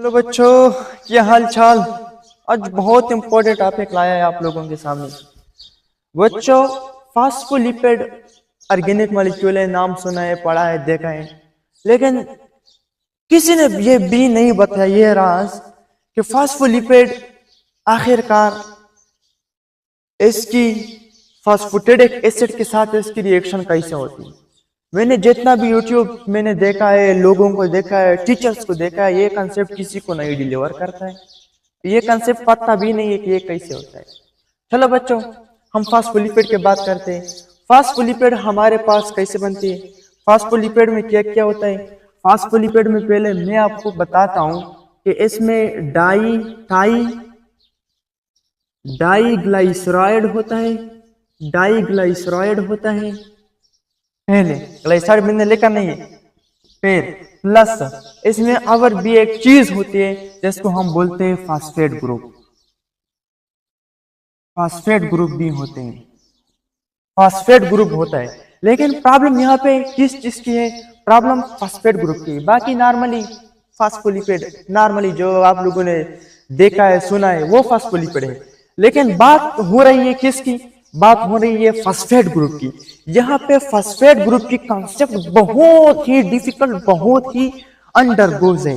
Hello बच्चों, क्या हाल चाल। आज बहुत इंपॉर्टेंट टॉपिक लाया है आप लोगों के सामने। बच्चों, फास्फोलिपिड ऑर्गेनिक मॉलिक्यूल है, नाम सुना है, पढ़ा है, देखा है, लेकिन किसी ने ये भी नहीं बताया ये राज कि फास्फोलिपिड आखिरकार इसकी फास्फोटेडिक एसिड के साथ इसकी रिएक्शन कैसे होती है। मैंने जितना भी यूट्यूब मैंने देखा है, लोगों को देखा है, टीचर्स को देखा है, ये कंसेप्ट किसी को नहीं डिलीवर करता है। ये कंसेप्ट पता भी नहीं है कि ये कैसे होता है। चलो बच्चों, हम फास्फोलिपिड की बात करते हैं। फास्फोलिपिड हमारे पास कैसे बनती है, फास्फोलिपिड में क्या क्या होता है। फास्फोलिपिड में पहले मैं आपको बताता हूँ कि इसमें डाईग्लाइसराइड होता है। डाईग्लाइसराइड होता है, पहले ग्लाइसराइड मैंने लिखा नहीं है, फिर प्लस इसमें और भी एक चीज होती है जिसको हम बोलते हैं फास्फेट ग्रुप। फास्फेट ग्रुप भी होते हैं, फास्फेट ग्रुप होता है। लेकिन प्रॉब्लम यहाँ पे किस चीज की है, प्रॉब्लम फास्फेट ग्रुप की। बाकी नॉर्मली फास्फोलिपिड, नॉर्मली जो आप लोगों ने देखा है, सुना है, वो फास्फोलिपिड है। लेकिन बात हो रही है किसकी, बात हो रही है फास्फेट ग्रुप की। यहाँ पे फास्फेट ग्रुप की कॉन्सेप्ट बहुत ही डिफिकल्ट, बहुत ही अंडर गोज है,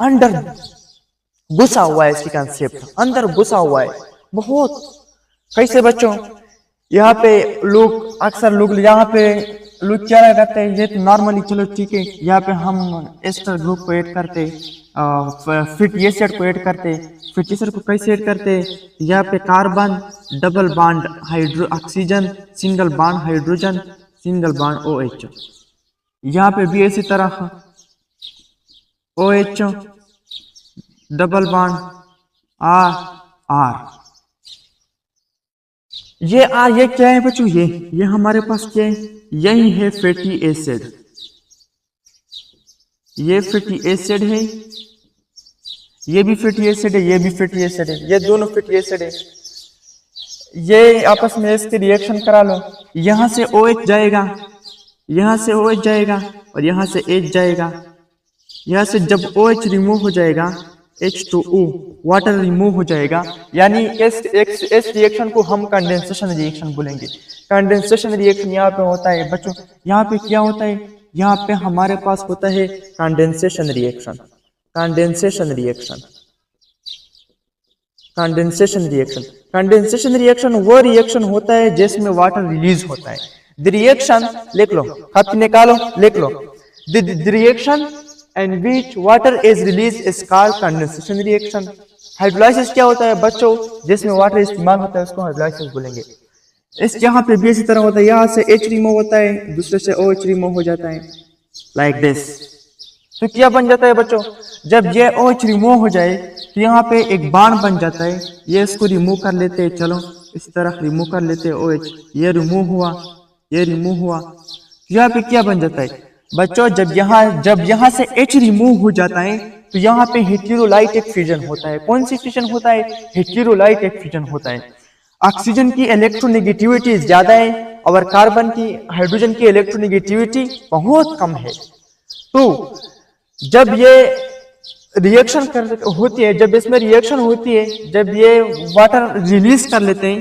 अंडर घुसा हुआ है इसकी कॉन्सेप्ट, अंदर घुसा हुआ है बहुत। कैसे बच्चों, यहाँ पे लोग अक्सर लोग यहाँ पे लोग क्या करते हैं, ये तो नॉर्मली चलो ठीक है, यहाँ पे हम एस्टर ग्रुप को ऐड करते, फैटी एसिड को ऐड करते। फैटी एसिड को कैसे ऐड करते, यहाँ पे carbon double bond hydro oxygen, single bond hydrogen, single bond OH। यहाँ पे भी इसी तरह OH डबल बॉन्ड R। ये क्या है बच्चों, ये हमारे पास क्या है, यही है फैटी एसिड। ये फैटी एसिड है, ये भी फैटी एसिड है, ये भी फैटी एसिड है, ये दोनों फैटी एसिड है। ये आपस में इसके रिएक्शन करा लो, यहां से OH जाएगा, यहां से OH जाएगा और यहां से H जाएगा। यहां से जब OH रिमूव हो जाएगा, H2O वाटर रिमूव हो जाएगा, यानी इस रिएक्शन को हम कंडेंसेशन रिएक्शन बोलेंगे। कंडेंसेशन रिएक्शन यहाँ पे होता है बच्चों, यहाँ पे क्या होता है, यहाँ पे हमारे पास होता है condensation reaction. Condensation reaction, condensation reaction, condensation reaction वो रिएक्शन होता है जिसमें वाटर रिलीज होता है। द रिएक्शन लिख लो, हाथ निकालो, लिख लो, the reaction in which water is released is called condensation reaction। Hydrolysis क्या होता है बच्चों, जिसमें वाटर इस्तेमाल होता है उसको हाइड्रोलाइसिस बोलेंगे। इस यहाँ पे भी इसी तरह होता है, यहाँ से H रिमूव होता है, दूसरे से OH रिमूव हो जाता है, लाइक दिस। तो क्या बन जाता है बच्चों, जब ये OH रिमूव हो जाए तो यहाँ पे एक बॉन्ड बन जाता है। ये इसको रिमूव कर लेते हैं, चलो इस तरह रिमूव कर लेते हैं OH, ये रिमूव हुआ, ये रिमूव हुआ। यहाँ पे क्या बन जाता है बच्चों, जब यहाँ से H रिमूव हो जाता है तो यहाँ पे हेटेरोलाइटिक फ्यूजन होता है। कौन सी फ्यूजन होता है, हेटेरोलाइटिक फ्यूजन होता है। ऑक्सीजन की इलेक्ट्रोनेगेटिविटी ज्यादा है और कार्बन की, हाइड्रोजन की इलेक्ट्रोनेगेटिविटी बहुत कम है। तो जब ये रिएक्शन होती है, जब इसमें रिएक्शन होती है, जब ये वाटर रिलीज कर लेते हैं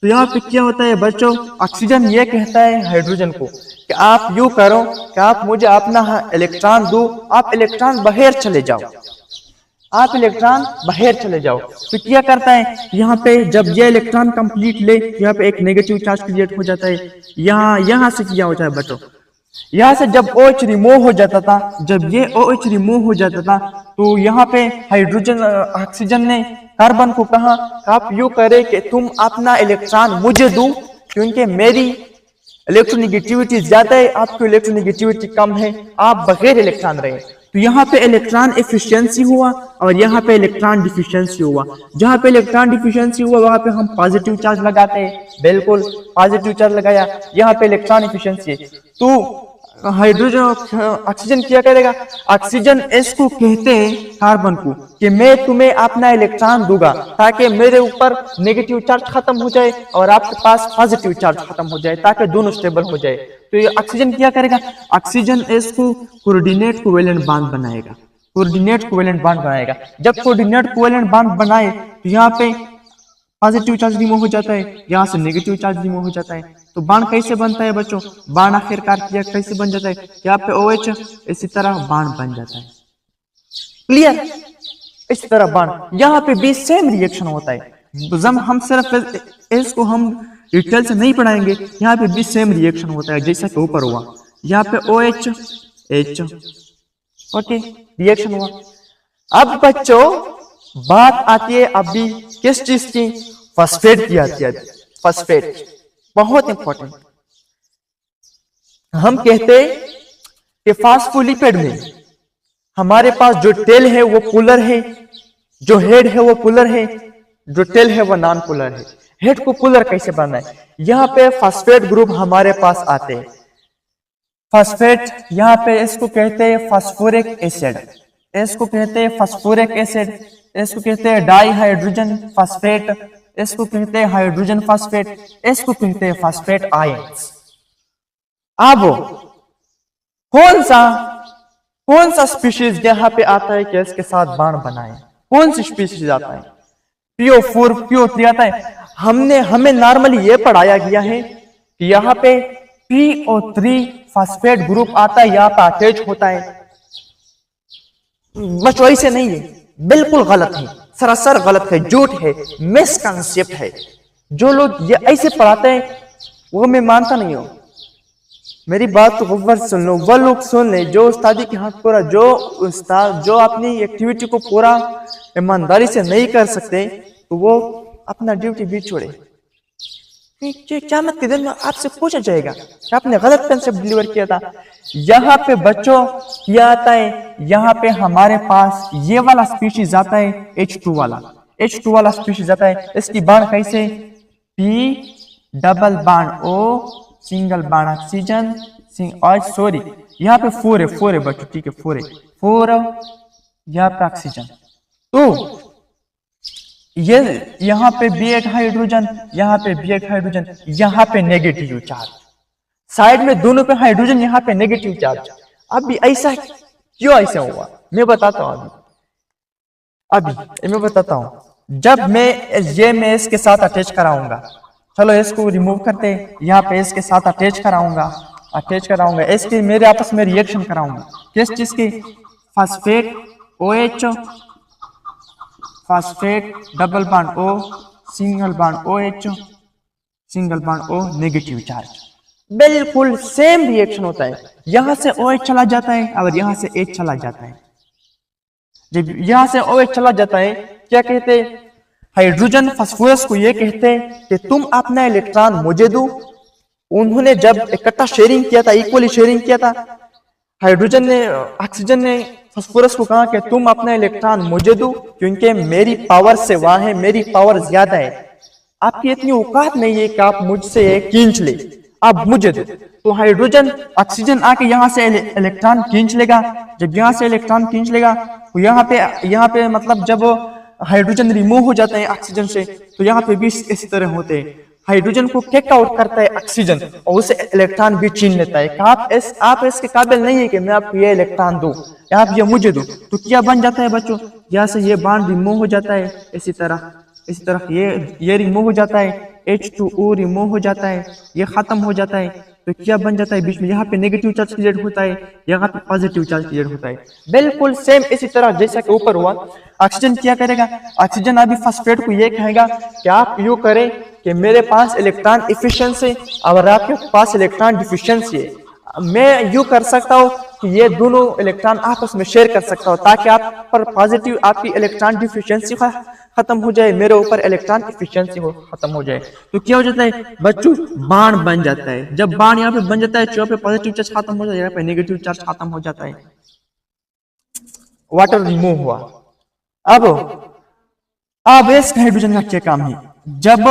तो यहाँ पे क्या होता है बच्चों, ऑक्सीजन ये कहता है हाइड्रोजन को कि आप यूं करो कि आप मुझे अपना इलेक्ट्रॉन दो, आप इलेक्ट्रॉन बाहर चले जाओ, आप इलेक्ट्रॉन बाहर चले जाओ। तो क्या करता है, यहाँ पे जब ये इलेक्ट्रॉन कंप्लीट ले, यहाँ पे एक नेगेटिव चार्ज क्रिएट हो जाता है। यहाँ से क्या होता है बच्चों, यहाँ से जब OH रिमूव हो जाता था, जब ये OH रिमूव हो जाता था तो यहाँ पे हाइड्रोजन, ऑक्सीजन ने कार्बन को कहा आप यूं करे कि तुम अपना इलेक्ट्रॉन मुझे दो, क्योंकि मेरी इलेक्ट्रोनेगेटिविटी ज्यादा है, आपकी इलेक्ट्रोनेगेटिविटी कम है, आप बगैर इलेक्ट्रॉन रहे। तो यहाँ पे इलेक्ट्रॉन एफिशिएंसी हुआ और यहाँ पे इलेक्ट्रॉन डिफिशिएंसी हुआ। जहाँ पे इलेक्ट्रॉन डिफिशिएंसी हुआ वहां पे हम पॉजिटिव चार्ज लगाते हैं, बिल्कुल पॉजिटिव चार्ज लगाया, यहाँ पे इलेक्ट्रॉन एफिशिएंसी है। तो हाइड्रोजन, ऑक्सीजन क्या करेगा, ऑक्सीजन इसको कहते हैं कार्बन को कि मैं तुम्हें अपना इलेक्ट्रॉन दूंगा ताकि मेरे ऊपर नेगेटिव चार्ज खत्म हो जाए और आपके पास पॉजिटिव चार्ज खत्म हो जाए, ताकि दोनों स्टेबल हो जाए। तो ये ऑक्सीजन क्या करेगा, ऑक्सीजन इसको कोऑर्डिनेट कोवेलेंट बॉन्ड बनाएगा। कोऑर्डिनेट कोवेलेंट बॉन्ड बनाएगा। जब कोऑर्डिनेट कोवेलेंट बॉन्ड बनाए तो यहाँ पे पॉजिटिव चार्ज रिमूव हो जाता है, यहाँ से नेगेटिव चार्ज रिमूव हो जाता है। तो बॉन्ड कैसे बनता है बच्चों? बॉन्ड आखिरकार किया कैसे बन जाता है? यहाँ पे OH, इसी तरह बॉन्ड बन जाता है। क्लियर? इसी तरह बॉन्ड यहाँ पे भी सेम रिएक्शन होता है। जब हम सिर्फ इसको हम डिटेल से नहीं पढ़ाएंगे, यहाँ पे भी सेम रिएक्शन होता है जैसा कि ऊपर हुआ। यहाँ पे OH H, ओके, रिएक्शन हुआ। अब बच्चों बात आती है अभी किस चीज की? फॉस्फेट की आती है। फॉस्फेट बहुत इंपॉर्टेंट। हम कहते हैं कि फास्फोलिपिड में हमारे पास जो टेल है वो पोलर है, जो हेड है वो पोलर है, जो टेल है वो नॉन पोलर है। हेड को पोलर कैसे बनना है? यहाँ पे फॉस्फेट ग्रुप हमारे पास आते हैं। फॉस्फेट यहाँ पे इसको कहते हैं फास्फोरिक एसिड, इसको कहते हैं फास्फोरिक एसिड, इसको कहते हैं डाइहाइड्रोजन फॉस्फेट, इसको कहते हैं हाइड्रोजन फॉस्फेट, इसको कहते हैं फॉस्फेट आयंस। अब कौन सा स्पीशीज यहाँ पे आता है कि इसके साथ बॉन्ड बनाए? कौन सी स्पीशीज आता है? PO4 PO3 आता है। हमें नॉर्मली ये पढ़ाया गया है कि यहाँ पे PO3 फॉस्फेट ग्रुप आता है, यहाँ पे अटैच होता है। बच्चों ऐसे नहीं है, बिल्कुल गलत है, सरासर गलत है, झूठ है, मिसकंसेप्ट है। जो लोग ये ऐसे पढ़ाते हैं वो मैं मानता नहीं हूं। मेरी बात तो गौर सुन लो, वो लोग सुन ले जो उस्तादी के हक पूरा, जो उस्ताद जो अपनी एक्टिविटी को पूरा ईमानदारी से नहीं कर सकते तो वो अपना ड्यूटी भी छोड़े। क़यामत के दिन में आपसे पूछा जाएगा कि आपने गलत कंसेप्ट डिलीवर किया था। यहाँ पे बच्चों क्या आता है? यहाँ पे हमारे पास ये वाला स्पीशीज आता है, H2 वाला, H2 वाला स्पीशीज आता है। इसकी बॉन्ड कैसे? P double bond O single bond oxygen और सॉरी यहाँ पे 4 है बच्चों, ठीक है 4 है, 4 यहाँ पे ऑक्सीजन। तो ये यहाँ पे B8 हाइड्रोजन, यहाँ पे B8 हाइड्रोजन, यहाँ पे नेगेटिव चार्ज, साइड में दोनों पे हाइड्रोजन, यहाँ पे नेगेटिव चार्ज। अभी ऐसा क्यों ऐसा हुआ मैं बताता हूँ। अभी मैं बताता हूँ। जब मैं इसके साथ अटैच कराऊंगा, चलो इसको रिमूव करते, यहाँ पे इसके साथ अटैच कराऊंगा, इसके मेरे आपस में रिएक्शन कराऊंगा। किस चीज की? Phosphate OH, phosphate double bond O single bond OH, single bond O negative charge. बिल्कुल सेम रिएक्शन होता है। यहां से OH चला जाता है और यहां से H चला जाता है। जब यहां से OH चला जाता है, क्या कहते हैं? हाइड्रोजन फास्फोरस को ये कहते हैं कि तुम अपना इलेक्ट्रॉन मुझे दो। उन्होंने जब इकट्ठा शेयरिंग किया था, इक्वली शेयरिंग किया था, हाइड्रोजन ने ऑक्सीजन ने फास्फोरस को कहा कि तुम अपना इलेक्ट्रॉन मुझे दो क्योंकि मेरी पावर से वहां है, मेरी पावर ज्यादा है। आपकी इतनी औकात नहीं है कि आप मुझसे खींच ले, आप मुझे दो। तो हाइड्रोजन ऑक्सीजन आके यहाँ से इलेक्ट्रॉन खींच लेगा। जब यहाँ से इलेक्ट्रॉन खींच लेगा तो यहाँ पे मतलब जब हाइड्रोजन रिमूव हो जाता है ऑक्सीजन से, तो यहाँ पे भी इसी तरह होते हैं। हाइड्रोजन को किक आउट करता है ऑक्सीजन और उसे इलेक्ट्रॉन भी छीन लेता है। आप इसके काबिल नहीं है कि मैं आपको ये इलेक्ट्रॉन दूं, आप ये मुझे दो। तो क्या बन जाता है बच्चों? यहाँ से ये बॉन्ड रिमूव हो जाता है, इसी तरह ये रिमूव हो जाता है, H2O रिमूव हो जाता है, ये खत्म हो जाता है। तो क्या बन जाता है? बीच में यहाँ पे नेगेटिव चार्ज क्रिएट होता है, यहाँ पे पॉजिटिव चार्ज क्रिएट होता है। बिल्कुल सेम इसी तरह जैसा कि ऊपर हुआ। ऑक्सीजन क्या करेगा? ऑक्सीजन अभी फॉस्फेट को ये कहेगा कि आप यूं करें कि मेरे पास इलेक्ट्रॉन इफिशिएंसी और आपके पास इलेक्ट्रॉन डिफिशिएंसी है। मैं यूं कर सकता हूं कि ये दोनों इलेक्ट्रॉन आपस में शेयर कर सकता हूं ताकि आप पर पॉजिटिव आपकी इलेक्ट्रॉन डिफिशिएंसी खत्म हो जाए, मेरे ऊपर इलेक्ट्रॉन इफिशिएंसी खत्म हो जाए। तो क्या हो जाता है बच्चों? बाण बन जाता है। जब बाण यहाँ पे बन जाता है, यहाँ पे पॉजिटिव चार्ज खत्म हो जाता है, यहाँ पे नेगेटिव चार्ज खत्म हो जाता है। वाटर रिमूव हुआ। अब इस हाइड्रोजन का क्या काम है? जब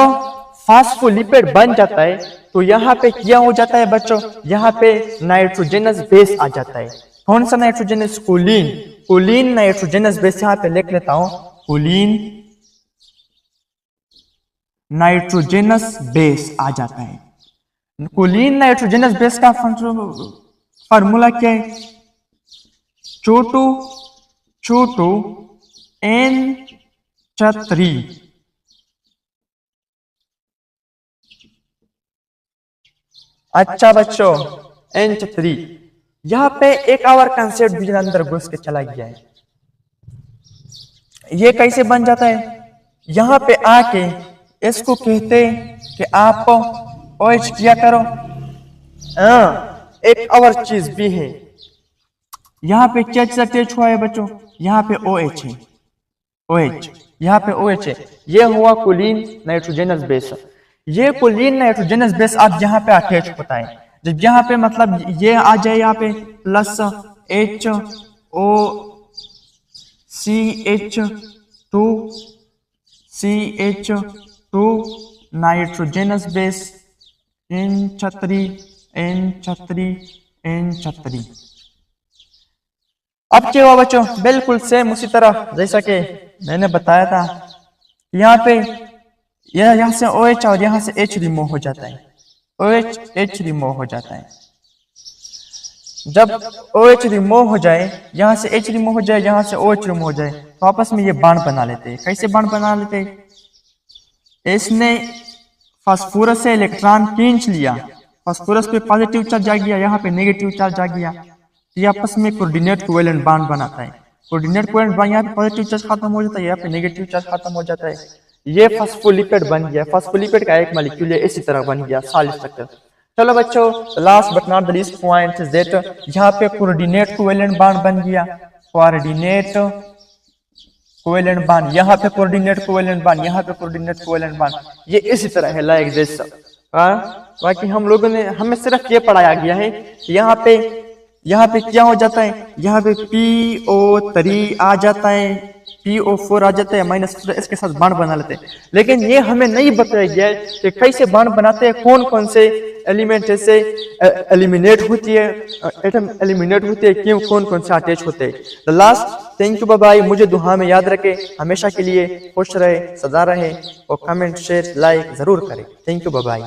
फास्फोलिपिड बन जाता है तो यहाँ पे क्या हो जाता है बच्चों? यहाँ पे नाइट्रोजनस बेस आ जाता है। कौन सा नाइट्रोजनस? Colin nitrogenous base. यहाँ पे लिख लेता हूं, कोलिन नाइट्रोजनस बेस आ जाता है। कोलिन नाइट्रोजनस बेस का फार्मूला क्या है? छोटू చుట్టూ एन छतरी। अच्छा बच्चों, एन छतरी। यहाँ पे एक और कंसेप्ट भी अंदर घुस के चला गया है। ये कैसे बन जाता है? यहाँ पे आके इसको कहते हैं कि आप OH किया करो। एक और चीज भी है, यहाँ पे क्या चीज अटैच हुआ है बच्चों? यहाँ पे OH है, OH, यहाँ पे OH है। ये हुआ कोलिन नाइट्रोजनस बेस। ये कोलिन नाइट्रोजनस बेस अब यहाँ पे अटैच होता है। जब यहाँ पे मतलब ये आ जाए यहाँ पे plus CH2 nitrogenous base N छतरी। अब क्या हुआ बच्चों? बिल्कुल सेम उसी तरह जैसा कि मैंने बताया था। यहाँ पे यहाँ से OH और यहाँ से H रिमूव हो जाता है। OH रिमूव हो जाता है। जब OH रिमूव हो जाए, यहाँ से H रिमूव हो जाए, यहाँ से OH रिमूव हो जाए, तो आपस में ये बांड बना लेते हैं। कैसे बांड बना लेते हैं? इसने फास्फोरस से इलेक्ट्रॉन खींच लिया, फास्फोरस पे पॉजिटिव चार्ज आ गया, यहाँ पे नेगेटिव चार्ज आ गया। ये आपस में कोऑर्डिनेट कोवेलेंट बॉन्ड बनाता है। कोऑर्डिनेट कोवेलेंट बॉन्ड, यहाँ पे पॉजिटिव चार्ज खत्म हो जाता है, यहाँ पे नेगेटिव चार्ज खत्म हो जाता है। ये फास्फोलिपिड बन गया। फास्फोलिपिड का एक मॉलिक्यूल है, इसी तरह बन गया सॉलिड स्ट्रक्चर। चलो बच्चों, last but not the least point is that यहाँ पे कोऑर्डिनेट कोवेलेंट बॉन्ड बन गया। कोऑर्डिनेट कोवेलेंट बॉन्ड, यहाँ पे कोऑर्डिनेट कोवेलेंट बॉन्ड, यहाँ पे कोऑर्डिनेट कोवेलेंट बॉन्ड, ये इसी तरह है लाइक दिस। बाकी हम लोगों ने, हमें सिर्फ ये पढ़ाया गया है कि यहाँ पे क्या हो जाता है? यहाँ पे PO3 आ जाता है, PO4 आ जाता है, -4 इसके साथ बांड बना लेते हैं। लेकिन ये हमें नहीं बताया गया है कि कैसे बांड बनाते हैं, कौन कौन से एलिमेंट से एलिमिनेट होती है, एटम एलिमिनेट होती है, क्यों, कौन कौन से अटैच होते हैं। The last, thank you, bye bye. मुझे दुआ में याद रखे, हमेशा के लिए खुश रहे, सदा रहे, और कमेंट शेयर लाइक जरूर करें। Thank you, bye bye.